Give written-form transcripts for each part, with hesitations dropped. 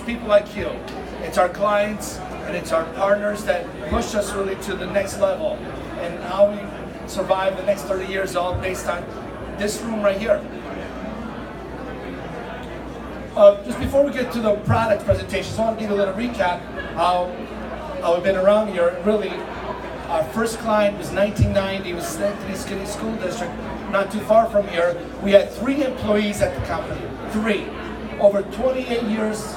people like you. It's our clients and it's our partners that push us really to the next level. And how we survive the next 30 years all based on this room right here. Just before we get to the product presentations, I want to give you a little recap how we've been around here. Really, our first client was 1990. It was Schenectady City School District, not too far from here. We had 3 employees at the company. 3. Over 28 years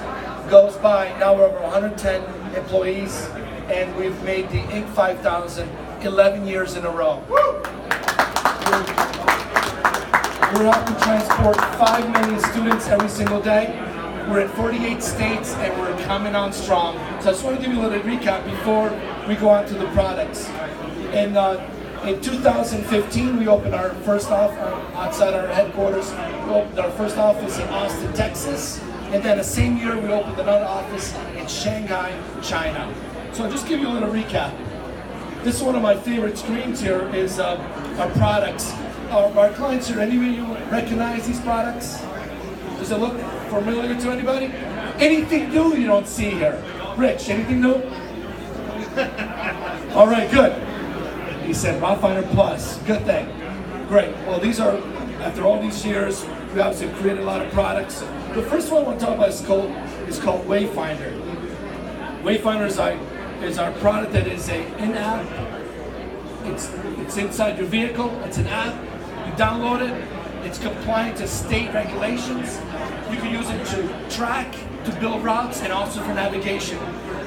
goes by. Now we're over 110 employees, and we've made the Inc. 5000 11 years in a row. We're helping transport 5 million students every single day. We're in 48 states and we're coming on strong. So I just want to give you a little recap before we go on to the products. In 2015, we opened our first office outside our headquarters. We opened our first office in Austin, Texas. And then the same year, we opened another office in Shanghai, China. So I'll just give you a little recap. This is one of my favorite screens here is our products. Our clients here, any of you recognize these products? Does it look familiar to anybody? Anything new you don't see here? Rich, anything new? All right, good. He said Wayfinder Plus, good thing. Great, well these are, after all these years, we obviously created a lot of products. The first one I want to talk about is called Wayfinder. Wayfinder is our product that is an in-app. It's inside your vehicle, it's an app. You download it, it's compliant to state regulations. You can use it to track, to build routes, and also for navigation.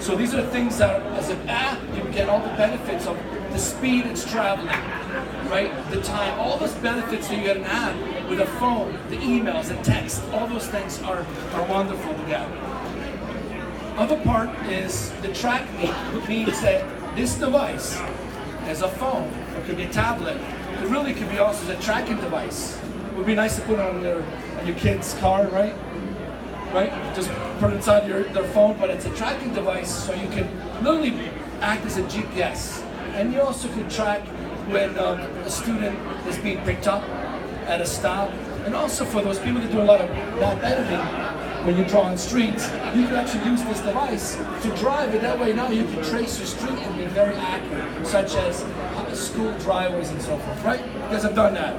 So these are the things that, as an app, you get all the benefits of the speed it's traveling, right? The time, all those benefits that you get an app with a phone, the emails, the text, all those things are wonderful to get. Other part is the track means that this device, as a phone, or it could be a tablet, it really could be also as a tracking device. It would be nice to put on your kid's car, right? Right? Just put it inside their phone, but it's a tracking device, so you can literally act as a GPS. And you also can track when a student is being picked up at a stop. And also for those people that do a lot of map editing, when you draw on streets, you can actually use this device to drive it. That way now you can trace your street and be very accurate, such as school driveways and so forth, right? You guys have done that.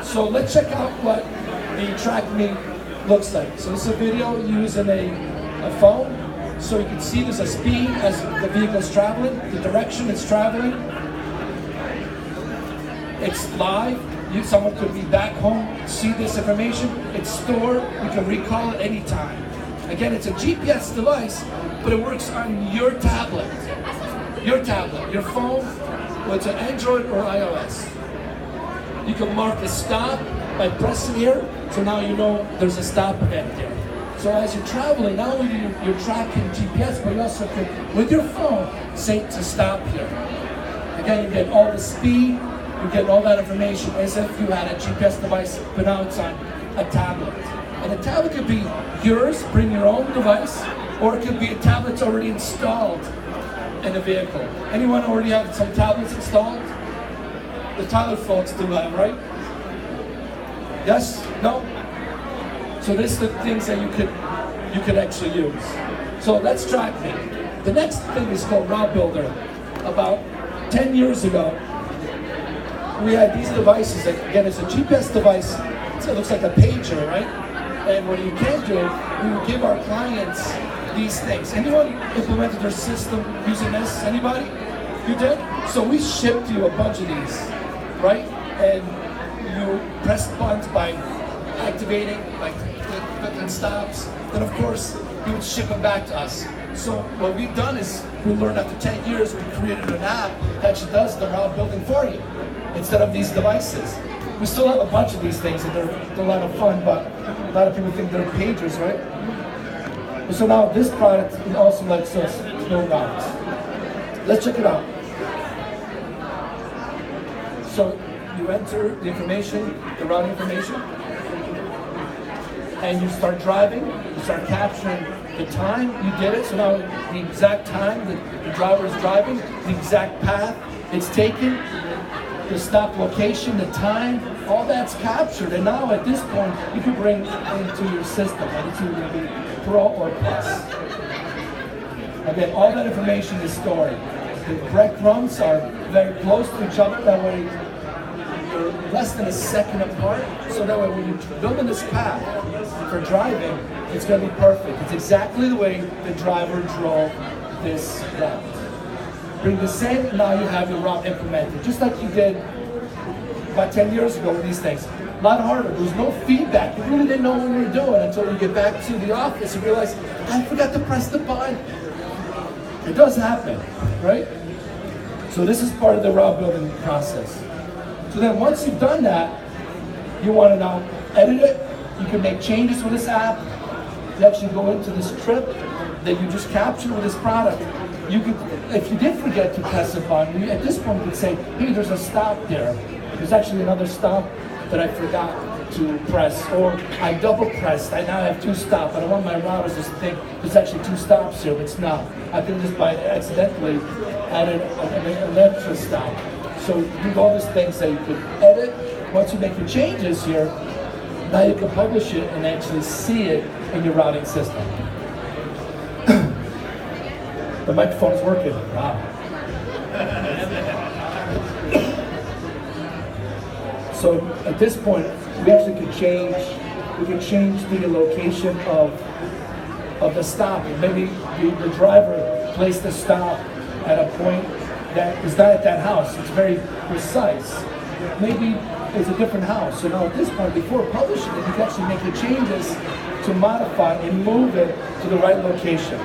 So let's check out what the track me looks like. So this is a video using a phone. So you can see there's a speed as the vehicle's traveling, the direction it's traveling. It's live. Someone could be back home, see this information. It's stored. You can recall it anytime. Again, it's a GPS device, but it works on your tablet. Your tablet, your phone, whether it's an Android or iOS. You can mark a stop by pressing here, so now you know there's a stop event there. So as you're traveling, not only you're tracking GPS, but you also can, with your phone, say to stop here. Again, you get all the speed, you get all that information as if you had a GPS device, but now it's on a tablet. And a tablet could be yours, bring your own device, or it could be a tablet that's already installed in a vehicle. Anyone already have some tablets installed? The Tyler folks do have, right? Yes? No? So this is the things that you could actually use. So let's track me. The next thing is called Route Builder. About 10 years ago, we had these devices. Again, it's a GPS device. It looks like a pager, right? And what you can do, we would give our clients these things. Anyone implemented their system using this? Anybody? You did? So we shipped you a bunch of these, right? And you press buttons by activating, like clicking stops. Then of course, you would ship them back to us. So what we've done is, we learned after 10 years, we created an app that actually does the route building for you, instead of these devices. We still have a bunch of these things, and they're a lot of fun, but a lot of people think they're pagers, right? So now this product also lets us build routes. Let's check it out. So you enter the information, the route information, and you start driving, you start capturing the time you did it. So now the exact time that the driver is driving, the exact path it's taken, the stop location, the time, all that's captured. And now at this point, you can bring into your system, whether it's going to be Pro or Plus. Again, all that information is stored. The breadcrumbs are very close to each other. That way, you're less than a second apart. So that way, when you're building this path for driving, it's going to be perfect. It's exactly the way the driver drove this route. Bring this in, now you have your route implemented, just like you did about 10 years ago with these things. A lot harder. There was no feedback. You really didn't know what you were doing until you get back to the office and realize, I forgot to press the button. It does happen, right? So this is part of the route building process. So then once you've done that, you want to now edit it. You can make changes with this app. You actually go into this trip that you just captured with this product. You could, if you did forget to press a button, at this point you could say, hey, there's a stop there. There's actually another stop that I forgot to press, or I double pressed. I now have 2 stops. I don't want my routers to think there's actually 2 stops here, but it's not. I can just by accidentally add an extra stop. So you do all these things that you could edit. Once you make your changes here, now you can publish it and actually see it in your routing system. The microphone is working. Wow. So at this point, we actually could change. We can change the location of the stop. Maybe the driver placed the stop at a point that is not at that house. It's very precise. Maybe it's a different house. So now at this point, before publishing it, you can actually make the changes to modify and move it to the right location.